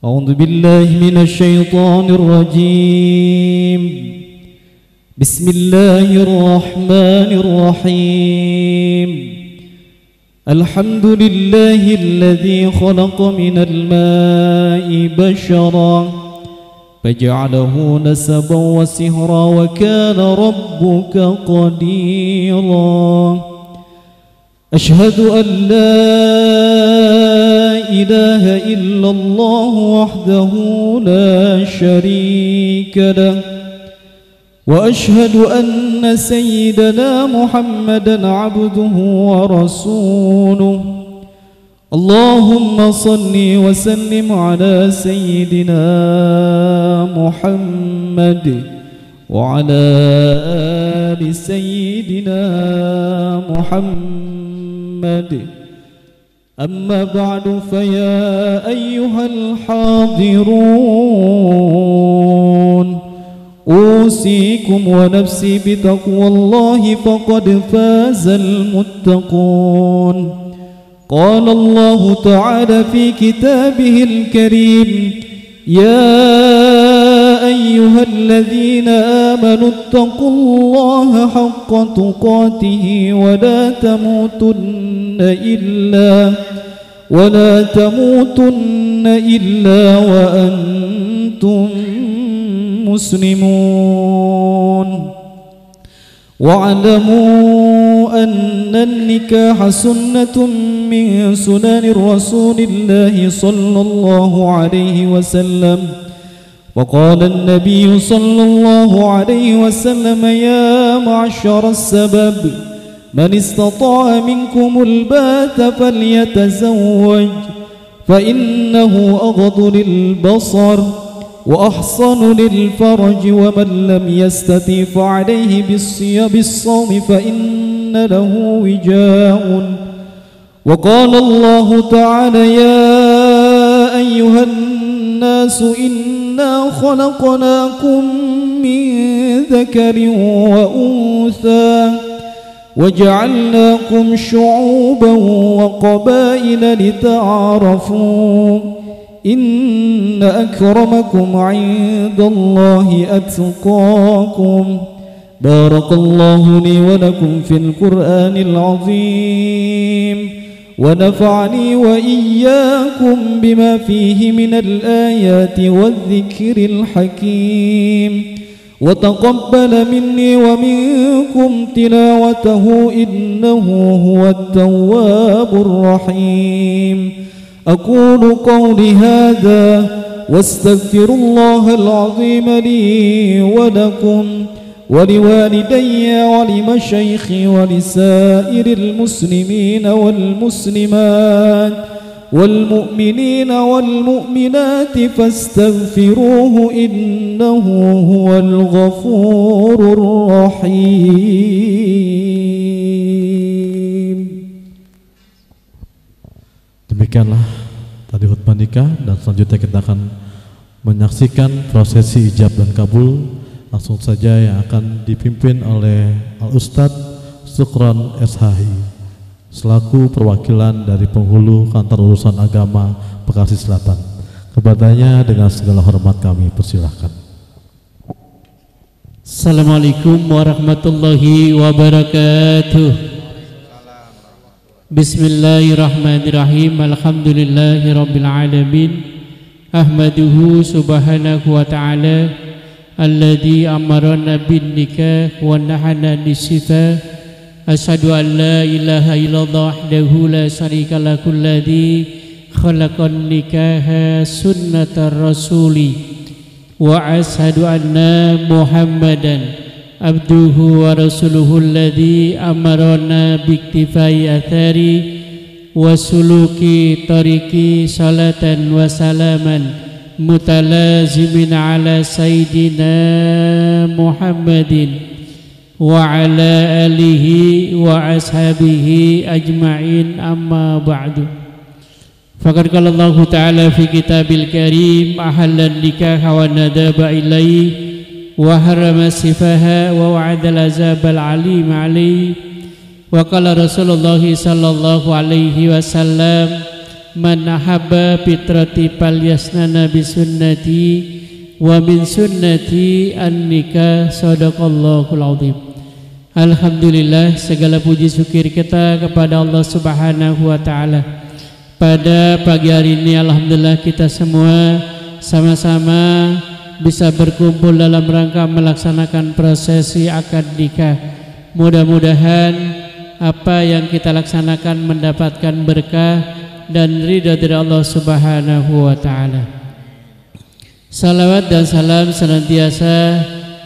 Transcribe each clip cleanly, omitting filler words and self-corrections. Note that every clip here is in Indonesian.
أعوذ بالله من الشيطان الرجيم. بسم الله الرحمن الرحيم. الحمد لله الذي خلق من الماء بشرا فجعله نسبا وسهرا وكان ربك قديرا. أشهد أن لا إله إلا الله وحده لا شريك له، وأشهد أن سيدنا محمدا عبده ورسوله. اللهم صل وسلم على سيدنا محمد وعلى آل سيدنا محمد. أما بعد، فيا أيها الحاضرون، أوصيكم ونفسي بتقوى الله فقد فاز المتقون. قال الله تعالى في كتابه الكريم: يا أيها الذين آمنوا اتقوا الله حق تقاته ولا تموتن إلا وأنتم مسلمون. واعلموا أن النكاح سنة من سنن رسول الله صلى الله عليه وسلم. وقال النبي صلى الله عليه وسلم: يا معشر السبب، من استطاع منكم الباءة فليتزوج، فإنه أغض للبصر وأحصن للفرج، ومن لم يستطع فعليه بالصوم فإن له وجاء. وقال الله تعالى: يا أيها الناس إنا خلقناكم من ذكر وأنثى وجعلناكم شعوبا وقبائل لتعارفوا، إن أكرمكم عند الله أتقاكم. بارك الله لي ولكم في القرآن العظيم، ونفعني وإياكم بما فيه من الآيات والذكر الحكيم، وتقبل مني ومنكم تلاوته إنه هو التواب الرحيم. أقول قولي هذا واستغفر الله العظيم لي ولكم ولوالدي ولمشايخي ولسائر المسلمين والمسلمات والمؤمنين والمؤمنات فاستغفروه إنه هو الغفور الرحيم. Demikianlah tadi khutbah nikah, dan selanjutnya kita akan menyaksikan prosesi ijab dan kabul. Langsung saja yang akan dipimpin oleh Al-Ustadz Sukron SHI selaku perwakilan dari penghulu Kantor Urusan Agama Bekasi Selatan. Kepadanya dengan segala hormat kami persilahkan. Assalamualaikum warahmatullahi wabarakatuh. Bismillahirrahmanirrahim. Alhamdulillahi rabbil alamin. Ahmaduhu subhanahu wa ta'ala alladhi amarana bin nikah wa nahana nisifah. Asyhadu an la ilaha illallah wahdahu la syarika lahu alladhi khalaqan nikaha sunnatar rasuli, wa asyhadu anna Muhammadan abduhu wa rasuluhu alladhi amarana biktifai athari wa suluki tariki salatan wa salaman mutalazimin ala sayyidina Muhammadin wa ala alihi wa ashabihi ajma'in, amma ba'du. Faqad qala Allah ta'ala fi kitabil karim: ahallan nikaha wa nadaba ilayhi wa harrama sifaha wa wa'adal azabal alim alayhi. Wa qala Rasulullah sallallahu alaihi wasallam: man ahabba fitrati falyasnana bisunnati wa min sunnati an-nikah. Shadaqallahul azim. Alhamdulillah, segala puji syukur kita kepada Allah Subhanahu wa taala. Pada pagi hari ini alhamdulillah kita semua sama-sama bisa berkumpul dalam rangka melaksanakan prosesi akad nikah. Mudah-mudahan apa yang kita laksanakan mendapatkan berkah dan ridha dari Allah Subhanahu wa taala. Salawat dan salam senantiasa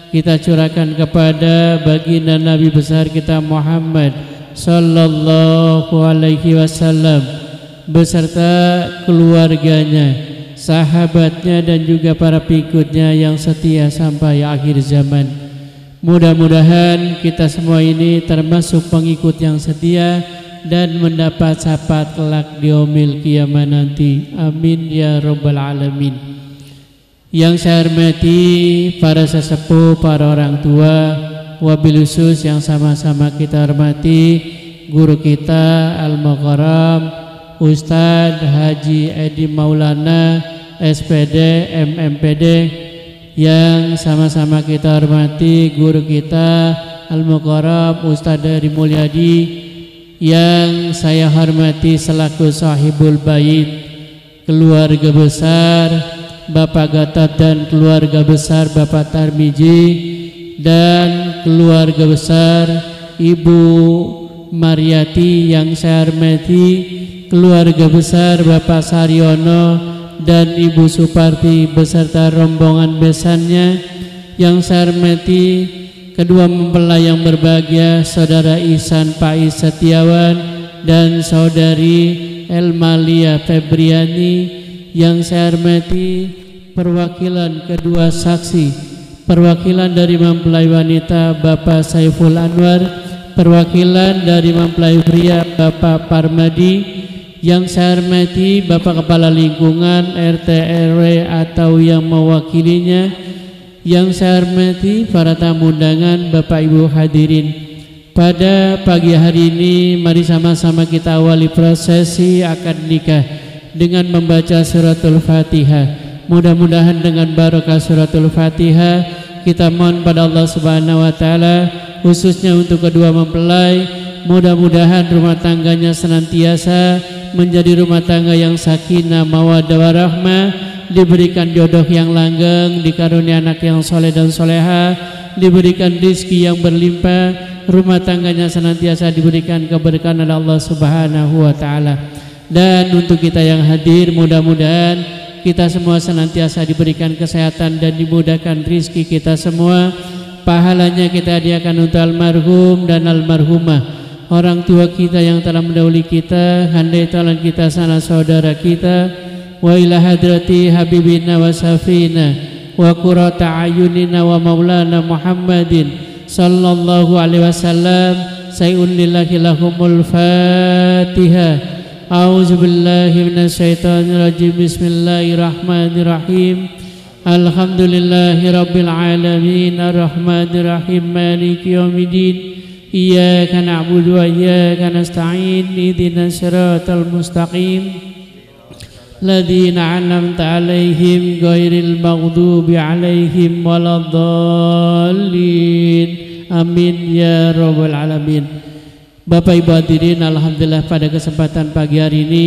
kita curahkan kepada baginda Nabi besar kita Muhammad sallallahu alaihi wasallam beserta keluarganya, sahabatnya dan juga para pengikutnya yang setia sampai akhir zaman. Mudah-mudahan kita semua ini termasuk pengikut yang setia dan mendapat syafaat kelak di yaumil qiyamah nanti. Amin ya rabbal alamin. Yang saya hormati para sesepuh, para orang tua, wabil khusus yang sama-sama kita hormati guru kita Al-Mukarram Ustadz Haji Edi Maulana SPD MMPD, yang sama-sama kita hormati guru kita Al-Mukarram Ustadz Dari Mulyadi, yang saya hormati selaku sahibul bait, keluarga besar Bapak Gatot dan keluarga besar Bapak Tarmiji, dan keluarga besar Ibu Mariati yang saya hormati, keluarga besar Bapak Saryono dan Ibu Suparti beserta rombongan besannya, yang saya hormati kedua mempelai yang berbahagia Saudara Ihsan Faiz Setiawan dan Saudari Elmalia Febriani, yang saya hormati perwakilan kedua saksi, perwakilan dari mempelai wanita Bapak Saiful Anwar, perwakilan dari mempelai pria Bapak Parmadi, yang saya hormati Bapak Kepala Lingkungan RT RW atau yang mewakilinya, yang saya hormati para tamu undangan Bapak Ibu hadirin. Pada pagi hari ini mari sama-sama kita awali prosesi akad nikah dengan membaca suratul Fatihah. Mudah-mudahan dengan barokah suratul Fatihah kita mohon pada Allah Subhanahu wa taala khususnya untuk kedua mempelai, mudah-mudahan rumah tangganya senantiasa menjadi rumah tangga yang sakinah mawaddah warahmah, diberikan jodoh yang langgeng, dikarunia anak yang soleh dan soleha, diberikan rizki yang berlimpah, rumah tangganya senantiasa diberikan keberkahan oleh Allah Subhanahu wa taala. Dan untuk kita yang hadir, mudah-mudahan kita semua senantiasa diberikan kesehatan dan dimudahkan rizki kita semua. Pahalanya kita hadiahkan untuk almarhum dan almarhumah, orang tua kita yang telah mendahului kita, handai talan kita, sanak saudara kita, wa ila hadrati habibina wa safina wa qurrata ayunina wa maulana Muhammadin sallallahu alaihi wasallam. Sayun lillahi lahumul Fatihah. A'udzu billahi minasyaitonir rajim. Bismillahirrahmanirrahim. Alhamdulillahi rabbil alamin arrahmanir rahim maliki yaumiddin. Iyyaka na'budu wa iyyaka nasta'in. Ihdinas siratal mustaqim. Ladzina an'amta 'alaihim ghairil maghdubi 'alaihim waladdallin. Amin ya rabbal alamin. Bapak Ibu hadirin, alhamdulillah pada kesempatan pagi hari ini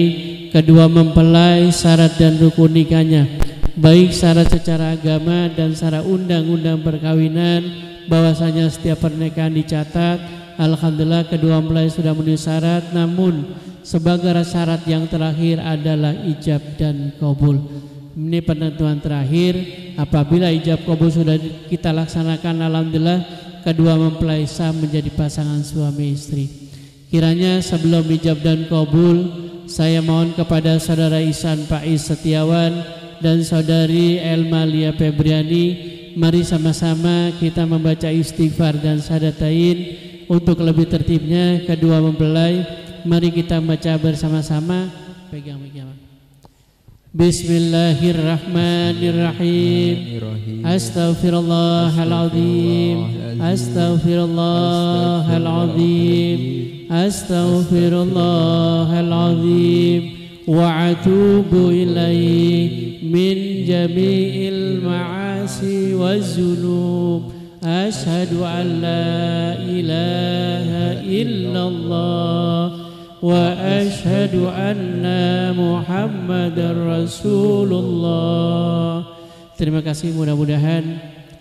kedua mempelai syarat dan rukun nikahnya, baik syarat secara agama dan secara undang-undang perkawinan, bahwasanya setiap pernikahan dicatat. Alhamdulillah kedua mempelai sudah memenuhi syarat, namun sebagai syarat yang terakhir adalah ijab dan qabul. Ini penentuan terakhir. Apabila ijab qabul sudah kita laksanakan, alhamdulillah kedua mempelai sah menjadi pasangan suami istri. Kiranya sebelum ijab dan qabul, saya mohon kepada Saudara Ihsan Faiz Setiawan dan Saudari Elmalia Febriani, mari sama-sama kita membaca istighfar dan syahadatain. Untuk lebih tertibnya kedua mempelai, mari kita baca bersama-sama. Pegang. Bismillahirrahmanirrahim. Astaghfirullahaladzim. Astaghfirullahaladzim. Astaghfirullahaladzim. وأتوب إليه من جميع المعاصي والذنوب أشهد أن لا إله إلا الله وأشهد أن محمدا رسول الله. Terima kasih, mudah-mudahan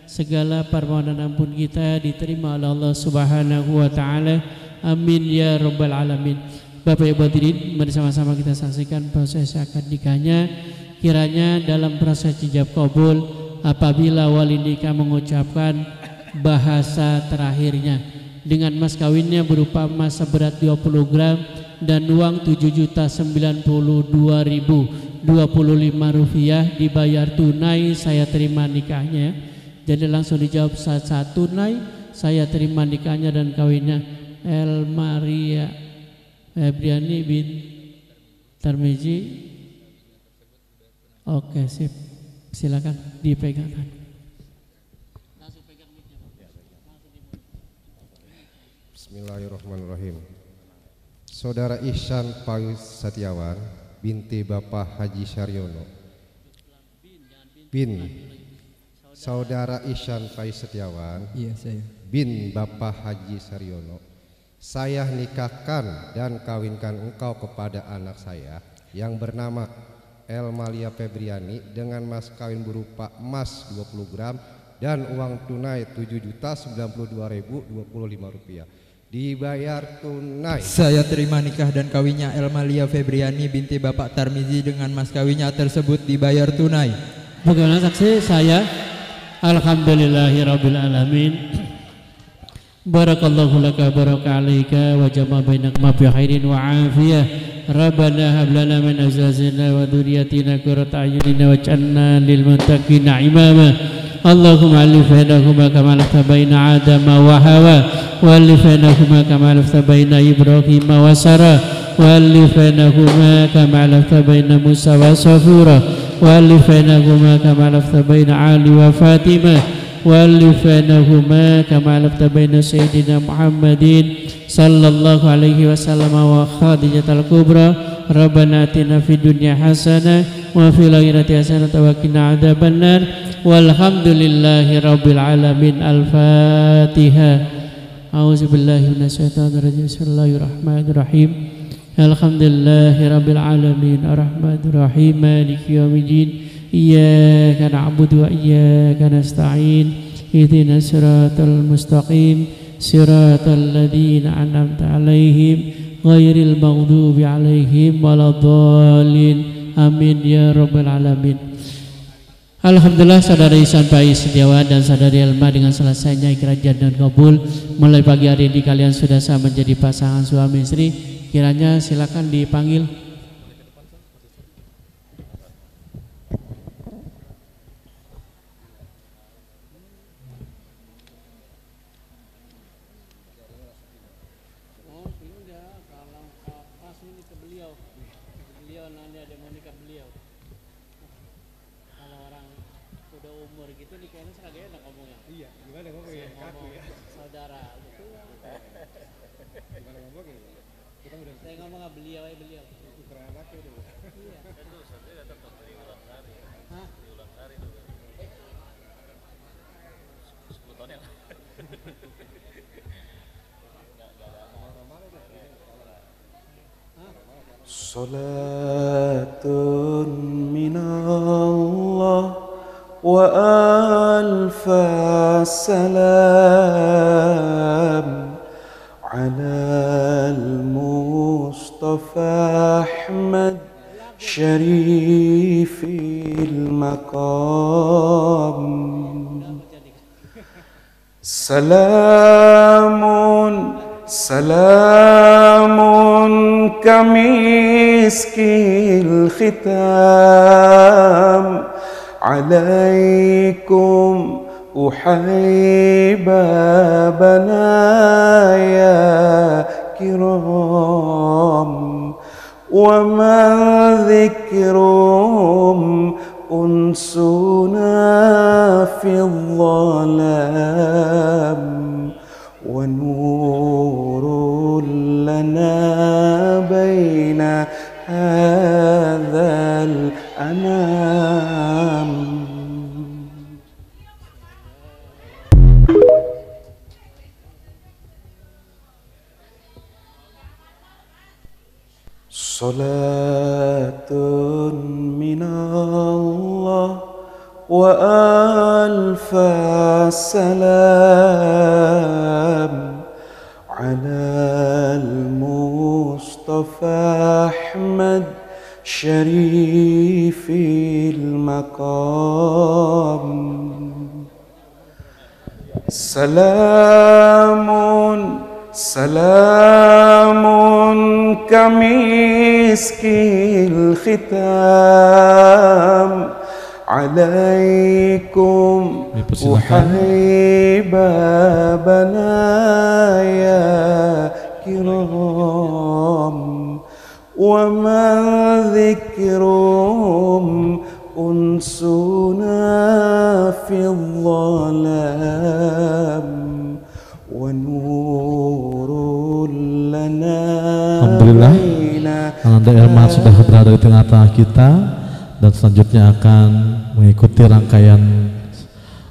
segala permohonan ampun kita diterima oleh Allah Subhanahu wa taala. Amin ya rabbal alamin. Bapak Ibu hadirin, mari sama-sama kita saksikan proses akad nikahnya. Kiranya dalam proses ijab kabul apabila wali nikah mengucapkan bahasa terakhirnya dengan mas kawinnya berupa emas seberat 20 gram dan uang 7.092.025 rupiah dibayar tunai, saya terima nikahnya. Jadi langsung dijawab saat tunai, saya terima nikahnya dan kawinnya. El Maria Febriani bin Tarmizi. Oke, sip. Silakan dipegangkan. Bismillahirrahmanirrahim. Saudara Ihsan Payus Setiawan binti Bapak Haji Saryono bin Saudara Ihsan Payus Setiawan bin Bapak Haji Saryono, saya nikahkan dan kawinkan engkau kepada anak saya yang bernama Elmalia Febriani dengan mas kawin berupa emas 20 gram dan uang tunai 7.092.025 rupiah dibayar tunai. Saya terima nikah dan kawinnya Elmalia Febriani binti Bapak Tarmizi dengan mas kawinnya tersebut dibayar tunai. Bagaimana saksi? Saya alhamdulillahirabbil alamin. Barakallahu laka baraka alaika wa jama' bainakuma bi khairin wa afiyah. Rabbana hab lana min azwajina wa dhurriyyatina qurrata a'yunin waj'alna lil muttaqina imama. Allahumma alif bainahuma kama alafta baina Adama wa Hawa wa alif bainahuma kama alafta baina Ibrahim wa Sarah wa alif bainahuma kama alafta baina Musa wa Safura wa alif bainahuma kama alafta baina Ali wa Fatimah wa alif bainahuma kama alafta baina Sayyidina Muhammadin sallallahu alaihi wasallam wa Khadijatul Kubra. Rabbana atina fid dunya hasanah wa fil akhirati hasanah wa qina adzabannar. Walhamdulillahi rabbil alamin. Al-Fatihah. A'udzubillahi minasyaitonir rajim. Bismillahirrahmanirrahim. Alhamdulillahi rabbil alamin. Arrahmanir rahim. Maliki yaumiddin. Iyyaka na'budu wa iyyaka nasta'in. Ihdinas siratal mustaqim. Siratal ladzina an'amta 'alaihim ghairil maghdubi 'alaihim waladdallin. Amin ya rabbal alamin. Alhamdulillah, saudara Ihsan Payus Setiawan dan saudari Elma, dengan selesainya ikrajat dan kabul mulai pagi hari ini kalian sudah sah menjadi pasangan suami istri. Kiranya silakan dipanggil. Salatun minallah wa alfa salam ala al-Mustafa Ahmad syarifil maqam. Salamun kamiskil khitam alaikum uhaibabana ya kiram wa man dhikrum unsuna fil dhalam wa nurul lana baina الأنام. صلاة من الله وألف سلام على المصطفى أحمد شريف المقام. سلام كمسك الختام عليكم وحي بابنا يا كرام ومن ذكرهم أنسنا في الظلام ونور لنا. Alhamdulillah, Ananda Elma sudah berada di tengah-tengah kita dan selanjutnya akan mengikuti rangkaian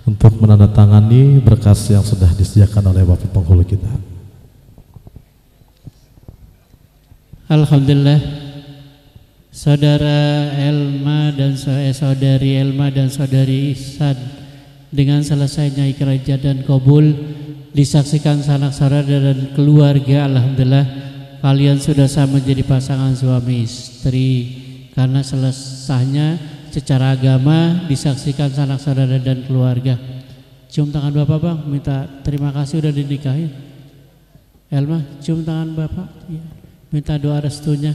untuk menandatangani berkas yang sudah disediakan oleh Bapak Penghulu kita. Alhamdulillah, saudara Elma dan saudari Elma dan saudari Ihsan dengan selesainya ikrajah dan qabul disaksikan sanak saudara dan keluarga. Alhamdulillah, kalian sudah sama menjadi pasangan suami istri karena selesainya secara agama disaksikan sanak saudara dan keluarga. Cium tangan Bapak, Bang, minta terima kasih udah dinikahin. Elma, cium tangan Bapak ya. Minta doa restunya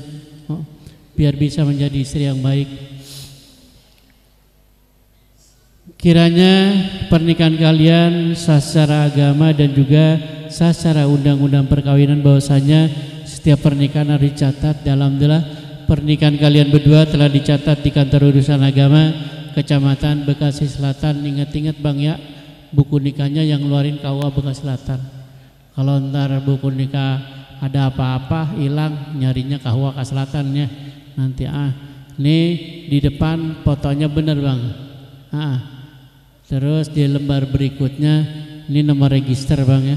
biar bisa menjadi istri yang baik. Kiranya pernikahan kalian sah secara agama dan juga sah secara undang-undang perkawinan, bahwasanya setiap pernikahan harus dicatat. Alhamdulillah, pernikahan kalian berdua telah dicatat di kantor urusan agama Kecamatan Bekasi Selatan. Ingat-ingat Bang ya, buku nikahnya yang ngeluarin KUA Bekasi Selatan. Kalau ntar buku nikah ada apa-apa hilang, nyarinya KUA Selatannya nanti. Ini di depan fotonya bener Bang. Terus di lembar berikutnya ini nomor register Bang ya.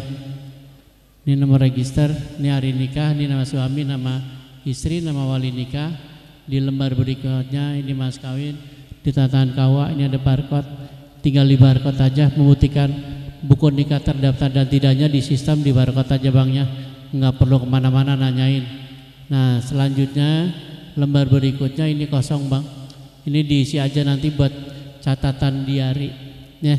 Ini nomor register, ini hari nikah, ini nama suami, nama istri, nama wali nikah. Di lembar berikutnya ini mas kawin, di tatanan KUA ini ada barcode. Tinggal di barcode aja membuktikan buku nikah terdaftar dan tidaknya di sistem, di barcode aja Bang ya. Nggak perlu kemana-mana nanyain. Nah selanjutnya lembar berikutnya ini kosong Bang. Ini diisi aja nanti buat catatan diari ya.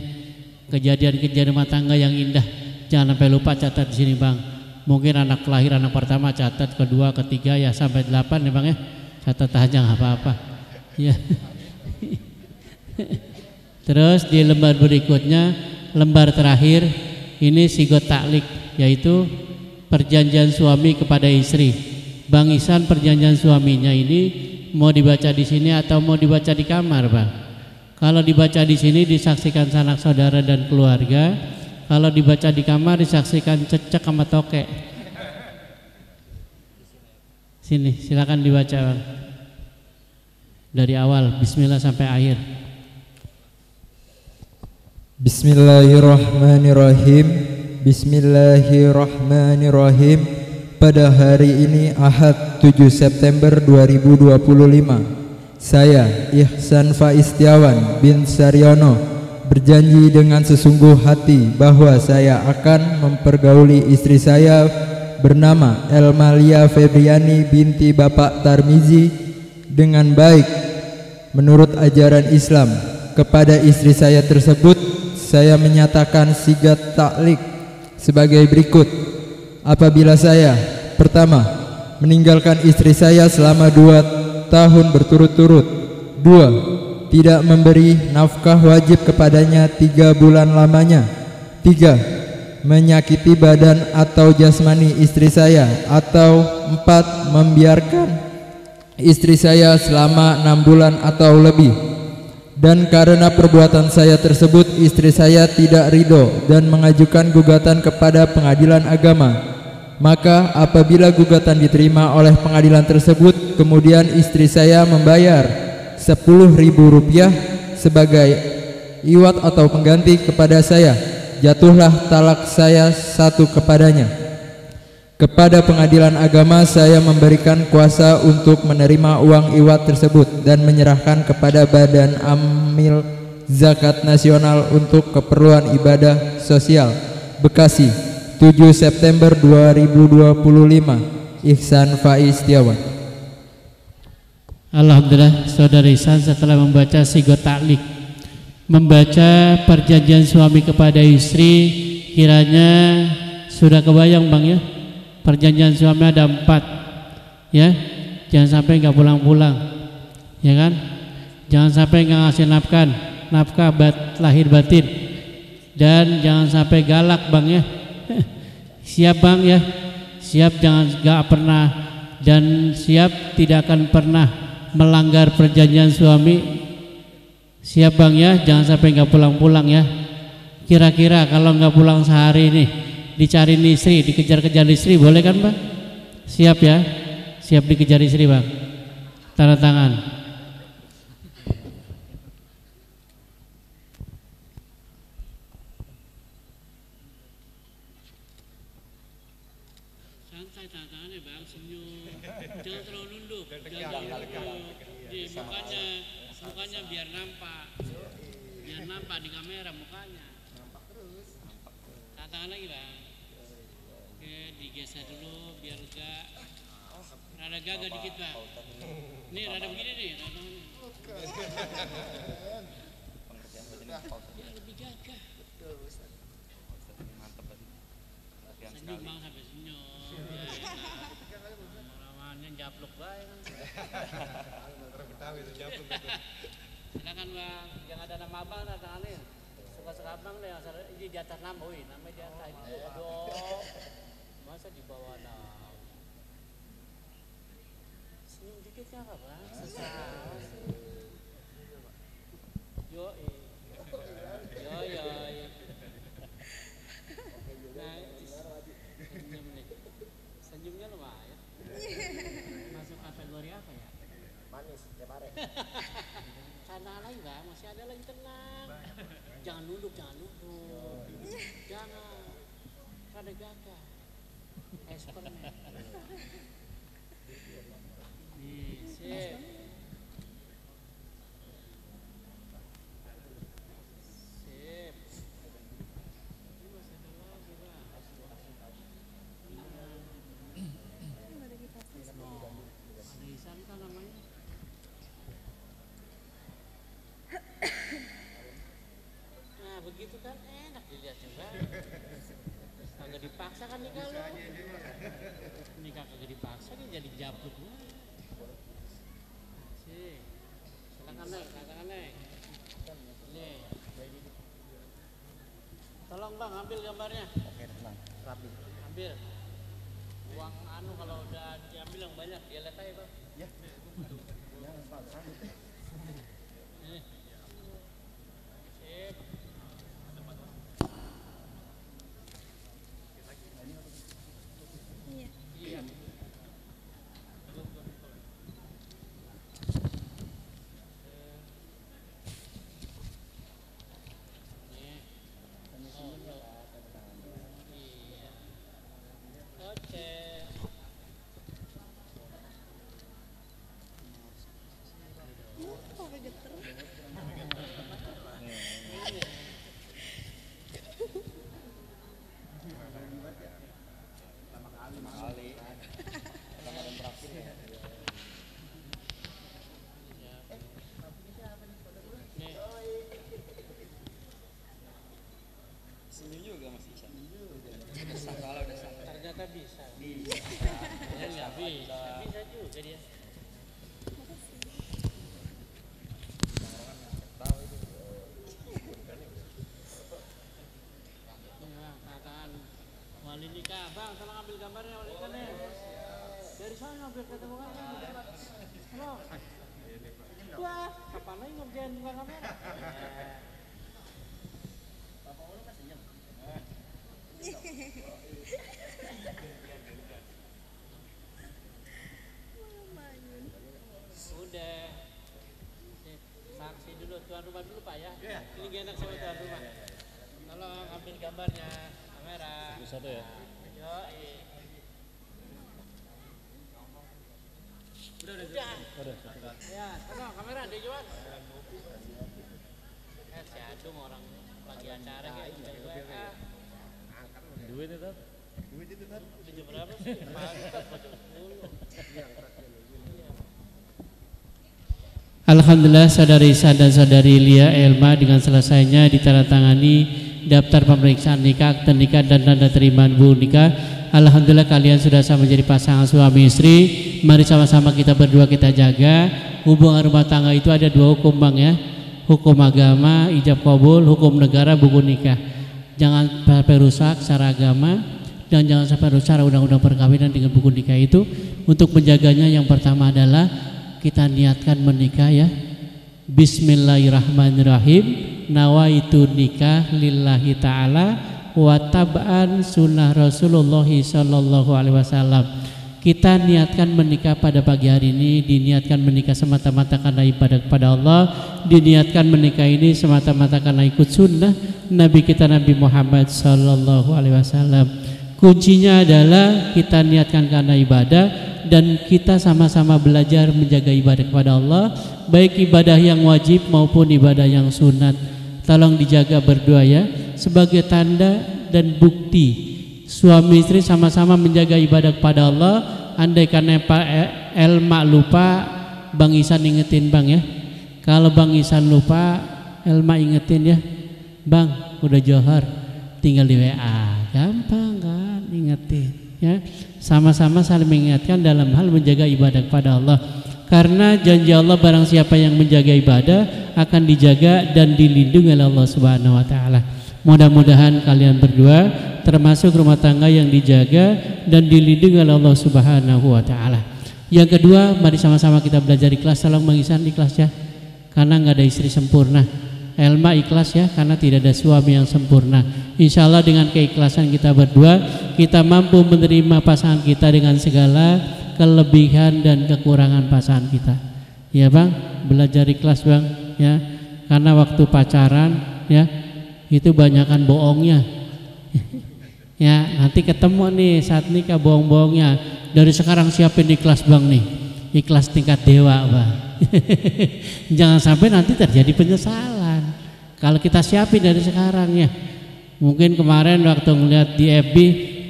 Kejadian-kejadian rumah tangga yang indah jangan sampai lupa catat di sini Bang. Mungkin anak lahir anak pertama catat, kedua, ketiga ya sampai 8 ya Bang ya. Catat aja nggak apa-apa ya. Terus di lembar berikutnya, lembar terakhir ini sigot taklik, yaitu perjanjian suami kepada istri. Bang Ihsan, perjanjian suaminya ini mau dibaca di sini atau mau dibaca di kamar Bang? Kalau dibaca di sini disaksikan sanak saudara dan keluarga. Kalau dibaca di kamar disaksikan cecek sama tokek. Sini silakan dibaca Bang. Dari awal bismillah sampai akhir. Bismillahirrahmanirrahim. Bismillahirrahmanirrahim. Pada hari ini Ahad 7 September 2025, saya Ihsan Faiz Setiawan bin Saryono berjanji dengan sesungguh hati bahwa saya akan mempergauli istri saya bernama Elmalia Febriani binti Bapak Tarmizi dengan baik menurut ajaran Islam. Kepada istri saya tersebut saya menyatakan sigat taklik sebagai berikut. Apabila saya pertama meninggalkan istri saya selama 2 tahun berturut-turut, 2 tidak memberi nafkah wajib kepadanya 3 bulan lamanya, 3 menyakiti badan atau jasmani istri saya, atau 4 membiarkan istri saya selama 6 bulan atau lebih. Dan karena perbuatan saya tersebut istri saya tidak ridho dan mengajukan gugatan kepada pengadilan agama. Maka apabila gugatan diterima oleh pengadilan tersebut, kemudian istri saya membayar Rp10.000 sebagai iwat atau pengganti kepada saya. Jatuhlah talak saya satu kepadanya. Kepada pengadilan agama saya memberikan kuasa untuk menerima uang iwat tersebut dan menyerahkan kepada Badan Amil Zakat Nasional untuk keperluan ibadah sosial. Bekasi, 7 September 2025. Ihsan Faiz Setiawan. Alhamdulillah, Saudara Ihsan setelah membaca sigot ta'liq, membaca perjanjian suami kepada istri, kiranya sudah kebayang Bang ya, perjanjian suami ada 4 ya, jangan sampai nggak pulang-pulang ya kan, jangan sampai nggak ngasih nafkah lahir batin, dan jangan sampai galak Bang ya. Siap Bang ya, siap jangan nggak pernah, dan siap tidak akan pernah melanggar perjanjian suami. Siap Bang ya, jangan sampai nggak pulang-pulang ya. Kira-kira kalau nggak pulang sehari nih, dicariin istri, dikejar-kejar istri, boleh kan Bang? Siap ya, siap dikejar istri Bang. Tanda tangan. Santai tanda tangannya Bang, senyum, jangan terlalu nunduk, jangan di mukanya biar nampak di kamera mukanya. Tanda tangan lagi Bang. Oke, digeser dulu biar lega. Rada gagah dikit Bang. Nih rada begini nih, rada biar lebih gagah. Senyum Bang sampai senyum. Lawannya japluk baik. Silakan Bang, yang ada nama Abang tanda tangannya. Suka-suka Abang deh, ini di atas nama, namanya di atas. Aduh, masa di bawah nama. Senyum dikit ya Bang, sesawa sih. Yo. Nah, senyum nih, senyumnya lumayan. Masuk kategori apa ya? Manis, jabare. Tanda lagi Bang, masih ada lagi, tenang. Jangan nunduk. Jangan. Rada gagah. Espermen. Nih, sip. Sip. Ini masih ada lagi Bang. Ada Ihsan kan namanya? Nah begitu kan enak dilihatnya Bang. Kagak dipaksa kan nikah lo. Nikah kagak dipaksa kan jadi jabluk. Sih. Silakan Neng. Nih. Tolong Bang ambil gambarnya. Oke, tenang. Rapi. Ambil. Uang kalau udah diambil yang banyak dia lihat aja Bang. Ya. Nih. Sip. Iya. Ternyata bisa. Ya, bisa juga dia. Katakan wali nikah, Bang, tolong ambil gambarnya wali nikahnya. Dari sana biar ketemu kan. Halo. Wah, kapan lagi ngerjain buka kamera? Bapak Ulu kan senyum. Udah. dulu, tuan rumah dulu Pak ya. Ini gak enak sama tuan rumah. Tolong ambil gambarnya, kamera. Satu ya. Udah. Ya, tolong kamera dia jual. Siadum orang lagi acara kayak gitu. Duit itu. Jam berapa sih? Alhamdulillah saudari Isa dan saudari Lia Elma dengan selesainya ditandatangani daftar pemeriksaan nikah, akte nikah dan tanda terima bu nikah. Alhamdulillah kalian sudah sama menjadi pasangan suami istri. Mari sama-sama kita berdua kita jaga hubungan rumah tangga itu ada dua hukum bang ya. Hukum agama, ijab kabul, hukum negara, buku nikah. Jangan sampai rusak secara agama dan jangan sampai rusak secara undang-undang perkawinan dengan buku nikah itu. Untuk menjaganya yang pertama adalah kita niatkan menikah ya. Bismillahirrahmanirrahim. Nawaitu nikah lillahi ta'ala wa tab'an sunnah Rasulullah sallallahu alaihi wasallam. Kita niatkan menikah pada pagi hari ini, diniatkan menikah semata-mata karena ibadah kepada Allah, diniatkan menikah ini semata-mata karena ikut sunnah Nabi kita Nabi Muhammad sallallahu alaihi wasallam. Kuncinya adalah kita niatkan karena ibadah dan kita sama-sama belajar menjaga ibadah kepada Allah, baik ibadah yang wajib maupun ibadah yang sunat. Tolong dijaga berdua ya, sebagai tanda dan bukti suami istri sama-sama menjaga ibadah kepada Allah. Andai karena Pak Elma lupa, Bang Isan ingetin Bang ya. Kalau Bang Isan lupa, Elma ingetin ya. Bang, udah johar, tinggal di WA, gampang kan ingetin ya. Sama-sama saling mengingatkan dalam hal menjaga ibadah kepada Allah. Karena janji Allah barang siapa yang menjaga ibadah akan dijaga dan dilindungi oleh Allah Subhanahu wa taala. Mudah-mudahan kalian berdua termasuk rumah tangga yang dijaga dan dilindungi oleh Allah Subhanahu wa taala. Yang kedua, mari sama-sama kita belajar ikhlas. Tolong Bang Isan ikhlas ya. Karena enggak ada istri sempurna. Elma ikhlas ya, karena tidak ada suami yang sempurna. Insya Allah dengan keikhlasan kita berdua, kita mampu menerima pasangan kita dengan segala kelebihan dan kekurangan pasangan kita. Ya Bang, belajar ikhlas Bang ya. Karena waktu pacaran ya, itu banyakan bohongnya. Ya, nanti ketemu nih saat nikah bohong-bohongnya. Dari sekarang siapin ikhlas Bang nih. Ikhlas tingkat dewa Bang. Jangan sampai nanti terjadi penyesalan. Kalau kita siapin dari sekarang ya. Mungkin kemarin waktu ngeliat di FB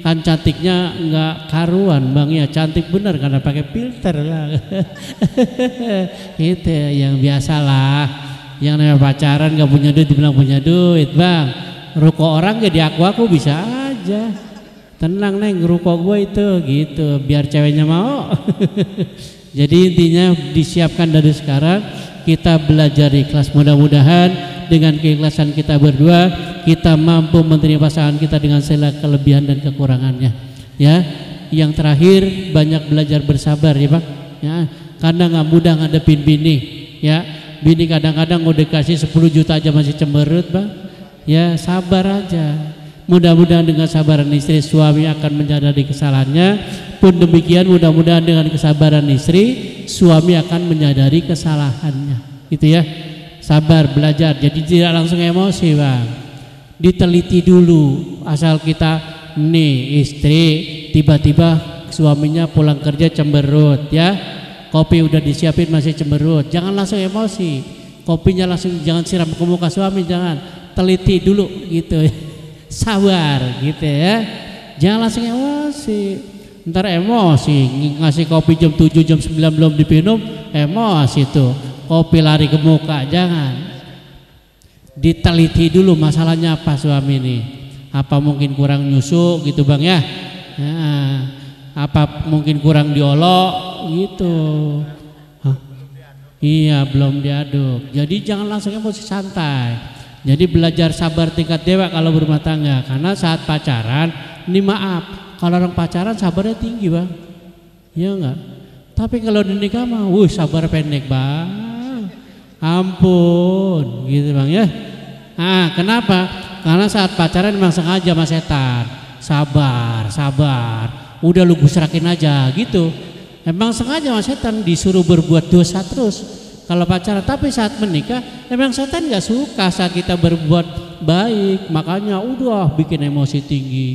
kan cantiknya nggak karuan Bang ya, cantik bener karena pakai filter lah. Itu yang biasalah. Yang namanya pacaran nggak punya duit dibilang punya duit Bang. Ruko orang gak diaku-aku bisa aja. Tenang Neng, ruko gue itu gitu, biar ceweknya mau. Jadi intinya disiapkan dari sekarang, kita belajar ikhlas. Mudah-mudahan dengan keikhlasan kita berdua, kita mampu menerima pasangan kita dengan segala kelebihan dan kekurangannya. Ya, yang terakhir banyak belajar bersabar ya Pak. Ya, karena nggak mudah ngadepin bini. Ya, bini kadang-kadang udah kasih 10 juta aja masih cemberut Bang. Ya, sabar aja. Mudah-mudahan dengan sabaran istri suami akan menyadari kesalahannya. Pun demikian mudah-mudahan dengan kesabaran istri suami akan menyadari kesalahannya. Gitu ya. Sabar, belajar. Jadi tidak langsung emosi Bang. Diteliti dulu. Asal kita nih istri tiba-tiba suaminya pulang kerja cemberut ya. Kopi udah disiapin masih cemberut. Jangan langsung emosi. Kopinya langsung jangan siram ke muka suami, jangan. Teliti dulu gitu ya. Sabar gitu ya. Jangan langsung emosi. Ntar emosi ngasih kopi jam 7 jam 9 belum dipinum, emosi tuh. Kopi lari ke muka, jangan. Diteliti dulu masalahnya apa suami ini. Apa mungkin kurang nyusu gitu Bang ya. Nah, apa mungkin kurang diolok gitu. Hah? Iya, belum diaduk. Jadi jangan langsung emosi, santai. Jadi belajar sabar tingkat dewa kalau berumah tangga. Karena saat pacaran, ini maaf, kalau orang pacaran sabarnya tinggi Bang. Iya enggak? Tapi kalau di nikah mah, sabar pendek Bang. Ampun, gitu Bang ya. Nah, kenapa? Karena saat pacaran memang sengaja sama setan. Sabar, sabar. Udah lu gusrakin aja gitu. Emang sengaja sama setan disuruh berbuat dosa terus. kalau pacaran. Tapi saat menikah memang setan nggak suka saat kita berbuat baik, makanya udah bikin emosi tinggi,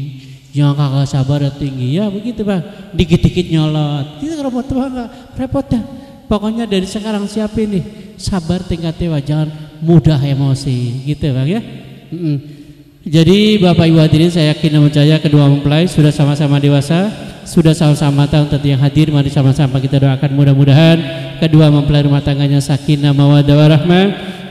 yang kakak sabar tinggi, ya begitu bang, dikit-dikit nyolot, kita repot banget, repot dah. Pokoknya dari sekarang siapin nih, sabar tingkatnya, jangan mudah emosi, gitu bang ya. Jadi Bapak Ibu hadirin, saya yakin dan percaya kedua mempelai sudah sama-sama dewasa, sudah sama-sama tahu tentang yang hadir. Mari sama-sama kita doakan mudah-mudahan kedua mempelai rumah tangganya sakinah mawaddah warahmah.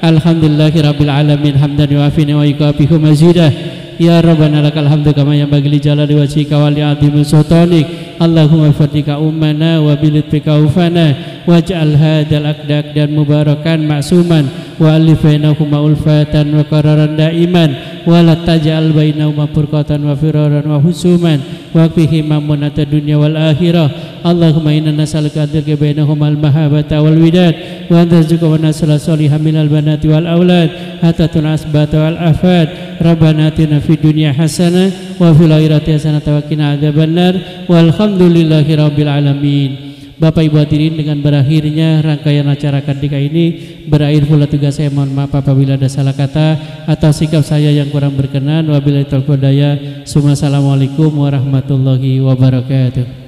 Alhamdulillahirabbil alamin, hamdan yu'afini wa yukafihu mazidah. Ya Rabbana lakal hamdu kama yanbaghi li jalali wajhika wa li 'azimi sultanik. Allahumma fardika ummana wa bilitfika ufana waj'al hadzal aqdak dan mubarakan ma'suman wa alif bainahuma ulfatan wa qararan daiman wa la taj'al bainahuma furqatan wa firaran wa husuman wa qihim mamunata dunya wal akhirah. Allahumma inna nas'aluka an bainahuma al mahabbata wal widad wa antarzuqa wa nasla salihah minal banati wal aulad hatta tunasbata wal afad. Rabbana atina fid dunya hasanah wa fil akhirati hasanah wa qina adzabannar walhamdulillahi rabbil alamin. Bapak Ibu hadirin, dengan berakhirnya rangkaian acara Kardika ini berakhir pula tugas saya. Mohon maaf apabila ada salah kata atau sikap saya yang kurang berkenan. Wabillahi taufiq wal hidayah. Assalamualaikum warahmatullahi wabarakatuh.